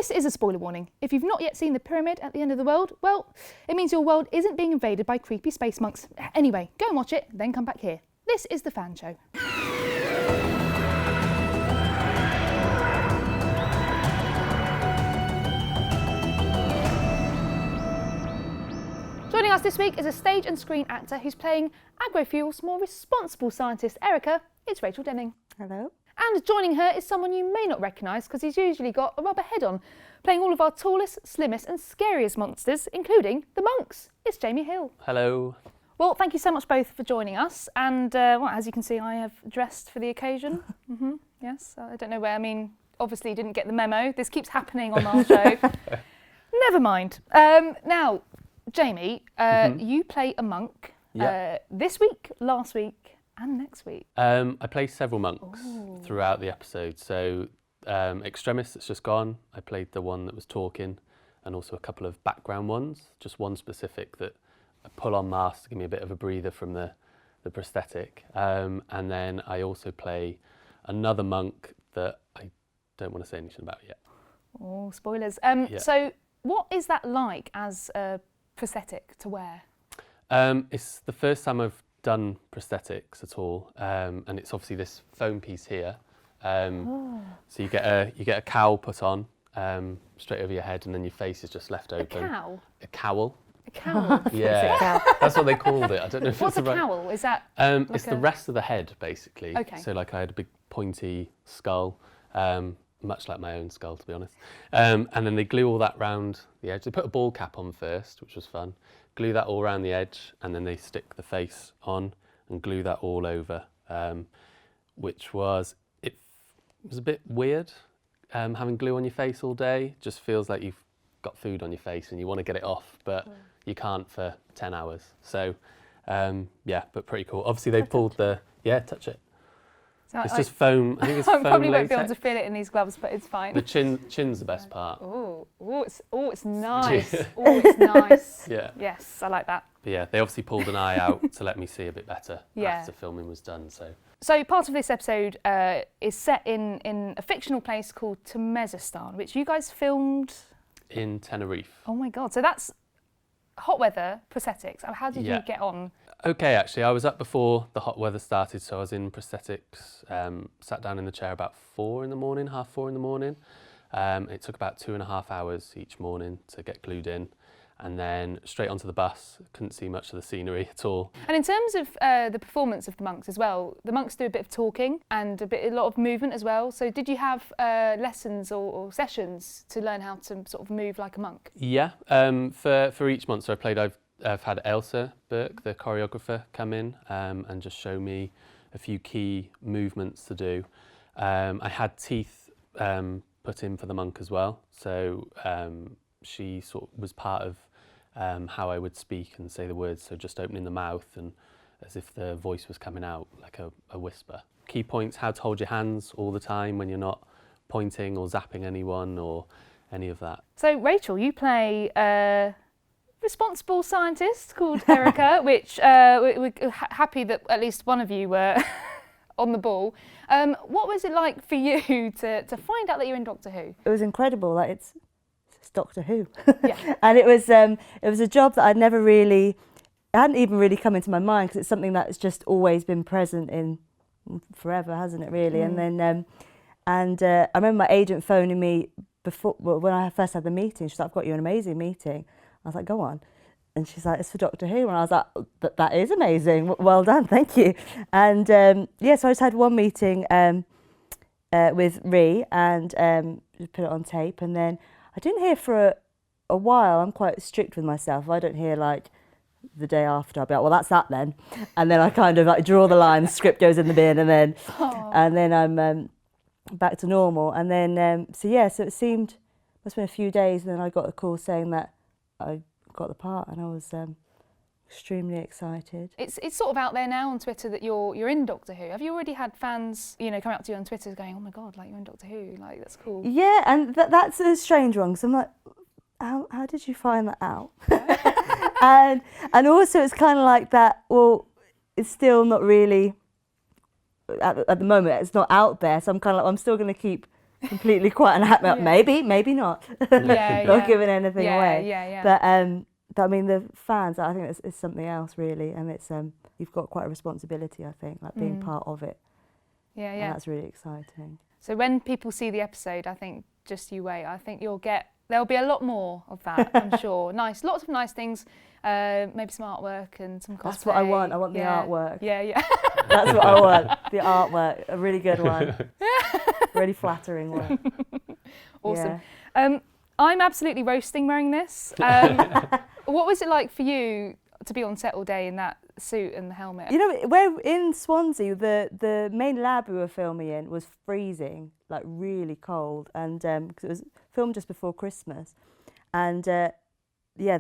This is a spoiler warning. If you've not yet seen the pyramid at the end of the world, well, it means your world isn't being invaded by creepy space monks. Anyway, go and watch it, then come back here. This is The Fan Show. Joining us this week is a stage and screen actor who's playing Agrofuel's more responsible scientist, Erica. It's Rachel Denning. Hello. And joining her is someone you may not recognise because he's usually got a rubber head on, playing all of our tallest, slimmest and scariest monsters, including the monks. It's Jamie Hill. Hello. Well, thank you so much both for joining us. And well, as you can see, I have dressed for the occasion. Yes, I don't know where. I mean, obviously you didn't get the memo. This keeps happening on our show. Never mind. Now, Jamie, you play a monk this week, last week and next week. I play several monks throughout the episode. So Extremis that's just gone, I played the one that was talking, and also a couple of background ones, just one specific that I pull on mask to give me a bit of a breather from the prosthetic. And then I also play another monk that I don't want to say anything about yet. Oh, spoilers. So what is that like as a prosthetic to wear? It's the first time I've done prosthetics at all, and it's obviously this foam piece here. So you get a cowl put on straight over your head, and then your face is just left open. A cowl? A cowl. A cowl? Yeah, that's what they called it. I don't know if What's it's the a right... cowl? Is that it's the rest of the head, basically. Okay. So like I had a big pointy skull, much like my own skull, to be honest. And then they glue all that round the edge. They put a ball cap on first, which was fun. Glue that all around the edge, and then they stick the face on and glue that all over, which was, it was a bit weird, having glue on your face all day. Just feels like you've got food on your face and you want to get it off, but you can't for 10 hours. So, yeah, but pretty cool. Obviously they pulled the, touch it. So it's just foam. I think it's I foam probably latex. won't be able to feel it in these gloves, but it's fine. The chin's the best part. It's nice. It's nice. Yeah. Yes, I like that. But yeah, they obviously pulled an eye out to let me see a bit better Yeah. after filming was done. So part of this episode is set in a fictional place called Turkmenistan, which you guys filmed in Tenerife. Oh my God! So that's hot weather prosthetics. How did you get on? Okay, actually, I was up before the hot weather started, so I was in prosthetics, sat down in the chair about 4 in the morning, half 4 in the morning. It took about 2.5 hours each morning to get glued in, and then straight onto the bus. Couldn't see much of the scenery at all. And in terms of the performance of the monks as well, the monks do a bit of talking and a lot of movement as well. So did you have lessons or sessions to learn how to sort of move like a monk? Yeah, for each monster I played, I've had Elsa Burke, the choreographer, come in and just show me a few key movements to do. I had teeth put in for the monk as well, so she sort of was part of how I would speak and say the words, so just opening the mouth and as if the voice was coming out like a whisper. Key points: how to hold your hands all the time when you're not pointing or zapping anyone or any of that. So Rachel, you play responsible scientist called Erica, which we're happy that at least one of you were on the ball. What was it like for you to find out that you're in Doctor Who? It was incredible. Like it's Doctor Who, yeah. And it was a job that hadn't even really come into my mind because it's something that's just always been present in forever, hasn't it? Really. And then I remember my agent phoning me when I first had the meeting. She's like, "I've got you an amazing meeting." I was like, "Go on." And she's like, "It's for Doctor Who." And I was like, that is amazing. Well done. Thank you. And so I just had one meeting with Ree and just put it on tape. And then I didn't hear for a while. I'm quite strict with myself. If I don't hear like the day after, I'll be like, well, that's that then. And then I kind of like draw the line, the script goes in the bin, and then I'm back to normal. And then, so it seemed, must have been a few days, and then I got a call saying that I got the part, and I was extremely excited. It's sort of out there now on Twitter that you're in Doctor Who. Have you already had fans, come up to you on Twitter going, "Oh my God, like you're in Doctor Who, like that's cool"? Yeah, and that's a strange one, because I'm like, how did you find that out? and also it's kind of like that. Well, it's still not really at the moment. It's not out there, so I'm kind of like, I'm still going to keep completely quiet and happy. Yeah. Maybe not. Yeah, Not giving anything away. Yeah. But I mean, the fans, I think it's something else really, and it's you've got quite a responsibility, I think, like being part of it. Yeah. And that's really exciting. So when people see the episode, I think just you wait. I think there'll be a lot more of that, I'm sure. Lots of nice things, maybe some artwork and some cosplay. That's what I want. I want the artwork. Yeah. That's what I want. The artwork, a really good one, really flattering one. Awesome. Yeah. I'm absolutely roasting wearing this. What was it like for you to be on set all day in that suit and the helmet? You know, where in Swansea, the main lab we were filming in was freezing, like really cold, and because it was filmed just before Christmas, and the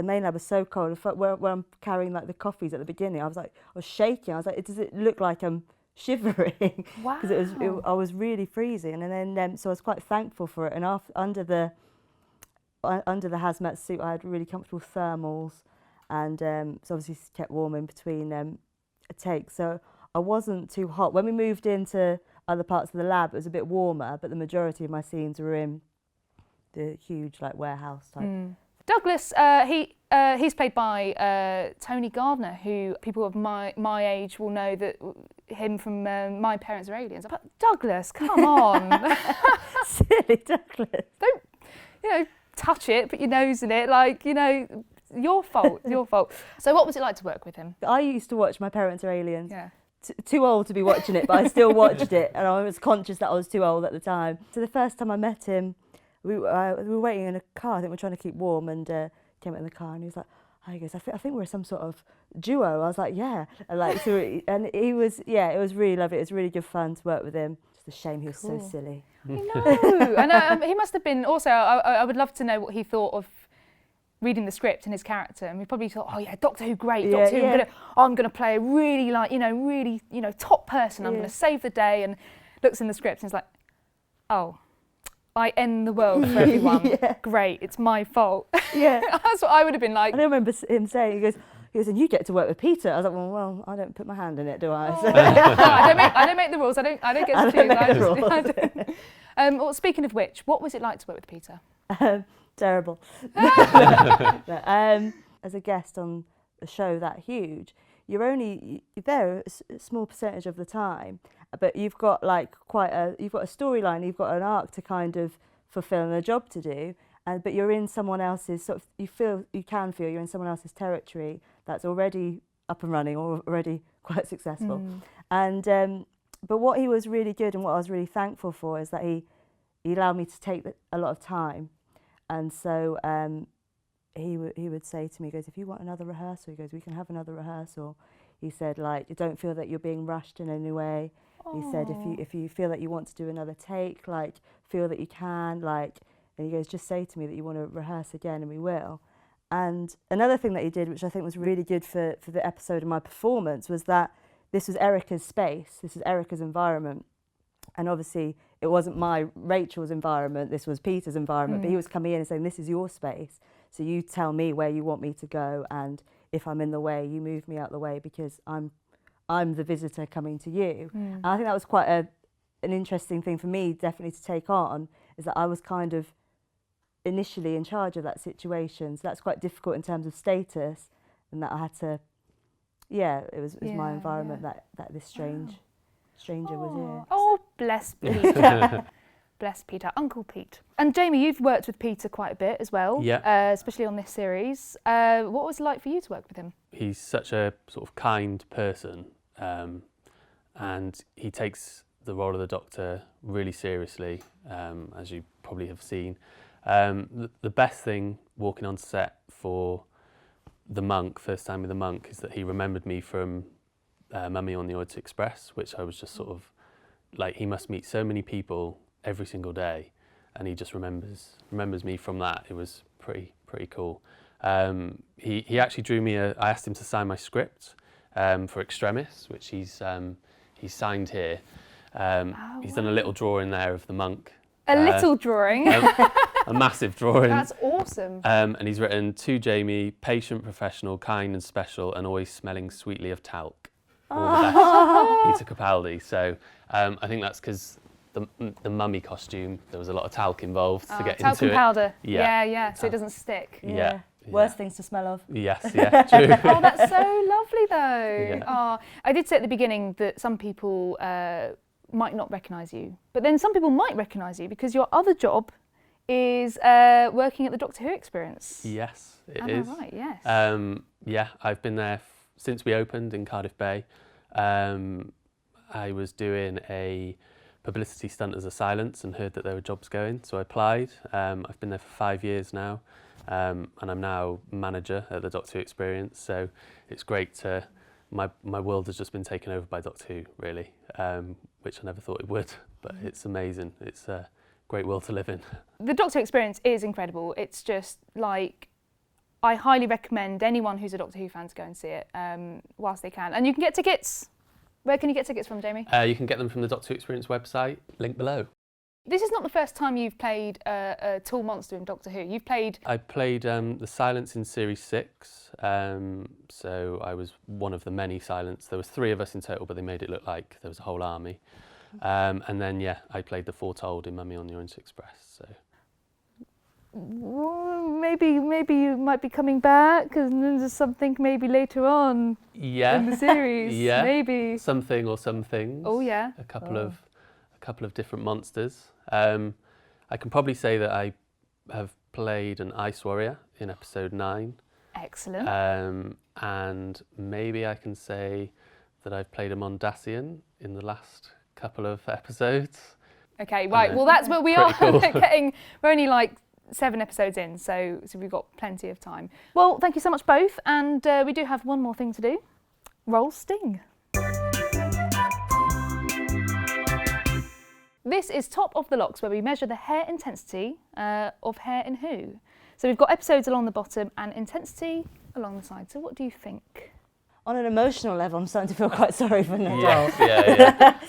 main lab was so cold. Where I'm carrying like the coffees at the beginning, I was shaking. I was like, does it look like I'm shivering? Wow. Because I was really freezing, and then so I was quite thankful for it. And under the hazmat suit, I had really comfortable thermals. And so obviously kept warm in between takes. So I wasn't too hot. When we moved into other parts of the lab, it was a bit warmer, but the majority of my scenes were in the huge like warehouse type. Douglas, he's played by Tony Gardner, who people of my age will know him from My Parents Are Aliens. But Douglas, come on. Silly Douglas. Don't, touch it, put your nose in it, your fault. So what was it like to work with him? I used to watch My Parents Are Aliens. Yeah. Too old to be watching it, but I still watched it, and I was conscious that I was too old at the time. So the first time I met him, we were waiting in a car. I think we were trying to keep warm, and came in the car, and he was like, he goes, I think we're some sort of duo. I was like, yeah. And he was, it was really lovely. It was really good fun to work with him. Just a shame he was so silly. I know. And he must have been also, I would love to know what he thought of reading the script and his character, and we probably thought, oh yeah, Doctor Who, great, Doctor Who. I'm gonna play a really top person. I'm gonna save the day. And looks in the script and is like, oh, I end the world for everyone. Great, it's my fault. Yeah, that's what I would have been like. I remember him saying, he goes, and you get to work with Peter. I was like, well, I don't put my hand in it, do I? Oh. I don't make the rules. I don't get to choose. Well, speaking of which, what was it like to work with Peter? Terrible. As a guest on a show that huge, you're there a small percentage of the time, but you've got you've got a storyline, you've got an arc to kind of fulfill and a job to do, but you're in someone else's you can feel you're in someone else's territory that's already up and running or already quite successful. And but what he was really good and what I was really thankful for is that he allowed me to take a lot of time. And so he would say to me, he goes, if you want another rehearsal, he goes, we can have another rehearsal. He said, you don't feel that you're being rushed in any way. He said, if you feel that you want to do another take, feel that you can, and he goes, just say to me that you want to rehearse again and we will. And another thing that he did, which I think was really good for the episode and my performance, was that this was Erica's space, this was Erica's environment. And obviously it wasn't Rachel's environment, this was Peter's environment, but he was coming in and saying, this is your space, so you tell me where you want me to go, and if I'm in the way, you move me out the way because I'm the visitor coming to you. And I think that was quite an interesting thing for me definitely to take on, is that I was kind of initially in charge of that situation, so that's quite difficult in terms of status, and that I had to, it was my environment that this stranger was here. Oh, bless Peter. Bless Peter, Uncle Pete. And Jamie, you've worked with Peter quite a bit as well, especially on this series. What was it like for you to work with him? He's such a sort of kind person, and he takes the role of the Doctor really seriously, as you probably have seen. The best thing walking on set for the monk, first time with the monk, is that he remembered me from Mummy on the Orient Express, which I was just sort of he must meet so many people every single day, and he just remembers me from that. It was pretty cool. He actually drew me I asked him to sign my script for Extremis, which he's signed here. He's done a little drawing there of the monk. A little drawing? A massive drawing. That's awesome. And he's written, to Jamie, patient, professional, kind and special, and always smelling sweetly of talc. All the best, Peter Capaldi. So I think that's because the mummy costume, there was a lot of talc involved to get talcum into powder. Yeah. Yeah, so it doesn't stick. Yeah. Worst things to smell of. Yes, yeah, true. Oh, that's so lovely though. Yeah. Oh, I did say at the beginning that some people might not recognise you, but then some people might recognise you because your other job is working at the Doctor Who Experience. Yes, it Am is. I right? Yes. Yeah, I've been there since we opened in Cardiff Bay. I was doing a publicity stunt as a silence and heard that there were jobs going, so I applied. I've been there for 5 years now, and I'm now manager at the Doctor Who Experience, so it's great to... My world has just been taken over by Doctor Who, really, which I never thought it would, but it's amazing. It's a great world to live in. The Doctor Who Experience is incredible. It's just like, I highly recommend anyone who's a Doctor Who fan to go and see it whilst they can. And you can get tickets. Where can you get tickets from, Jamie? You can get them from the Doctor Who Experience website, link below. This is not the first time you've played a tall monster in Doctor Who. You've played... I played the Silence in Series 6, so I was one of the many Silence. There was 3 of us in total, but they made it look like there was a whole army. And then, yeah, I played the Foretold in Mummy on the Orient Express. So Maybe you might be coming back, because there's something maybe later on yeah, in the series. yeah, maybe something or some things. Oh yeah, a couple of different monsters. I can probably say that I have played an Ice Warrior in episode 9. Excellent. And maybe I can say that I've played a Mondasian in the last couple of episodes. Okay, right. Well, that's where we are. Cool. We're only like 7 episodes in, so we've got plenty of time. Well, thank you so much both, and we do have one more thing to do. Roll Sting. This is Top of the Locks, where we measure the hair intensity of hair in Who. So we've got episodes along the bottom and intensity along the side. So what do you think? On an emotional level, I'm starting to feel quite sorry for Nadal. Yes,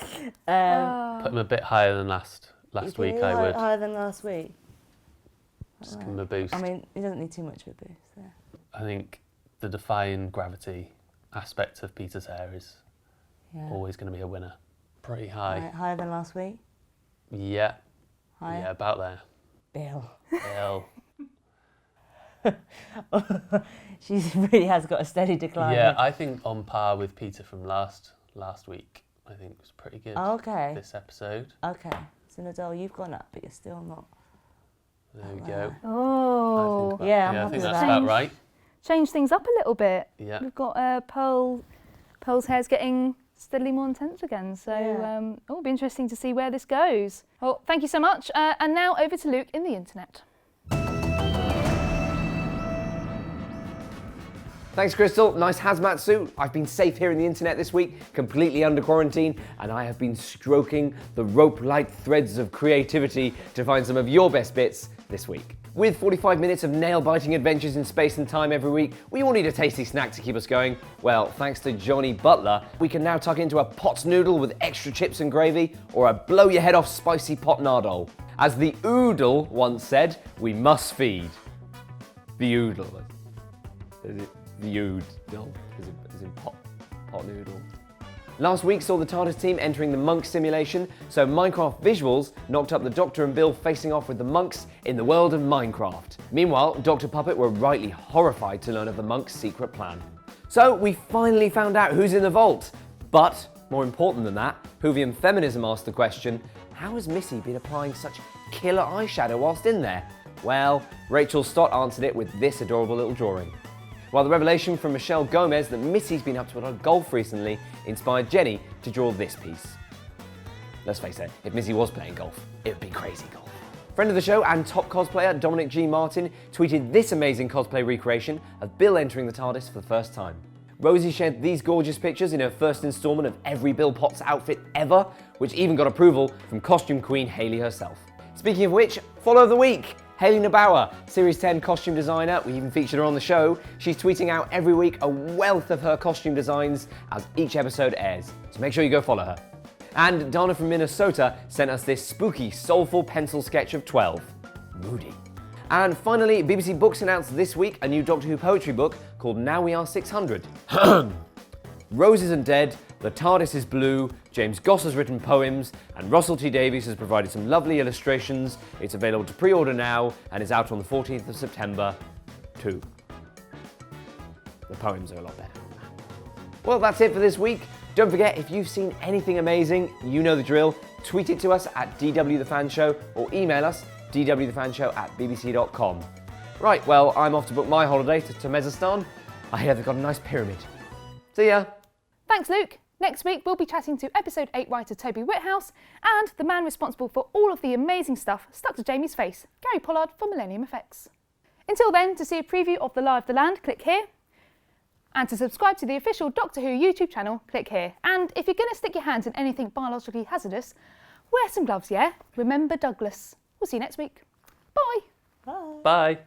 yeah. Put him a bit higher than last week, I would. Higher than last week? Just give him a boost. I mean, he doesn't need too much of a boost there. I think the defying gravity aspect of Peter's hair is always going to be a winner. Pretty high. Higher than last week? Yeah. Higher? Yeah, about there. Bill. She really has got a steady decline. Yeah, I think on par with Peter from last week. I think it was pretty good. Okay. This episode. Okay. So Nadal, you've gone up, but you're still not. There we go. Oh. I I'm think happy that's with about right. Change things up a little bit. Yeah. We've got Pearl's hair's getting steadily more intense again. So it'll be interesting to see where this goes. Well, thank you so much. And now over to Luke in the internet. Thanks, Christel. Nice hazmat suit. I've been safe here in the internet this week, completely under quarantine, and I have been stroking the rope-like threads of creativity to find some of your best bits this week. With 45 minutes of nail-biting adventures in space and time every week, we all need a tasty snack to keep us going. Well, thanks to Johnny Butler, we can now tuck into a pot noodle with extra chips and gravy, or a blow-your-head-off spicy pot nardole. As the oodle once said, we must feed. The oodle. Is it? The oodle, as in pot noodle. Last week saw the TARDIS team entering the monk simulation, so Minecraft visuals knocked up the Doctor and Bill facing off with the monks in the world of Minecraft. Meanwhile, Dr. Puppet were rightly horrified to learn of the monks' secret plan. So we finally found out who's in the vault. But, more important than that, Whovian Feminism asked the question, how has Missy been applying such killer eyeshadow whilst in there? Well, Rachel Stott answered it with this adorable little drawing. While the revelation from Michelle Gomez that Missy's been up to a lot of golf recently inspired Jenny to draw this piece. Let's face it, if Missy was playing golf, it would be crazy golf. Friend of the show and top cosplayer Dominic G. Martin tweeted this amazing cosplay recreation of Bill entering the TARDIS for the first time. Rosie shared these gorgeous pictures in her first instalment of every Bill Potts outfit ever, which even got approval from costume queen Hayley herself. Speaking of which, follow of the week! Hayley Nabauer, Series 10 costume designer, we even featured her on the show. She's tweeting out every week a wealth of her costume designs as each episode airs, so make sure you go follow her. And Dana from Minnesota sent us this spooky, soulful pencil sketch of 12. Moody. And finally, BBC Books announced this week a new Doctor Who poetry book called Now We Are 600. Rose isn't dead, the TARDIS is blue, James Goss has written poems, and Russell T Davies has provided some lovely illustrations. It's available to pre-order now and is out on the 14th of September too. The poems are a lot better. Well, that's it for this week. Don't forget, if you've seen anything amazing, you know the drill. Tweet it to us at DWTheFanShow or email us dwthefanshow@bbc.com. Right, well, I'm off to book my holiday to Turkmenistan. I hear they've got a nice pyramid. See ya. Thanks, Luke. Next week, we'll be chatting to Episode 8 writer Toby Whithouse and the man responsible for all of the amazing stuff stuck to Jamie's face, Gary Pollard from Millennium Effects. Until then, to see a preview of The Lie of the Land, click here. And to subscribe to the official Doctor Who YouTube channel, click here. And if you're going to stick your hands in anything biologically hazardous, wear some gloves, yeah? Remember Douglas. We'll see you next week. Bye. Bye.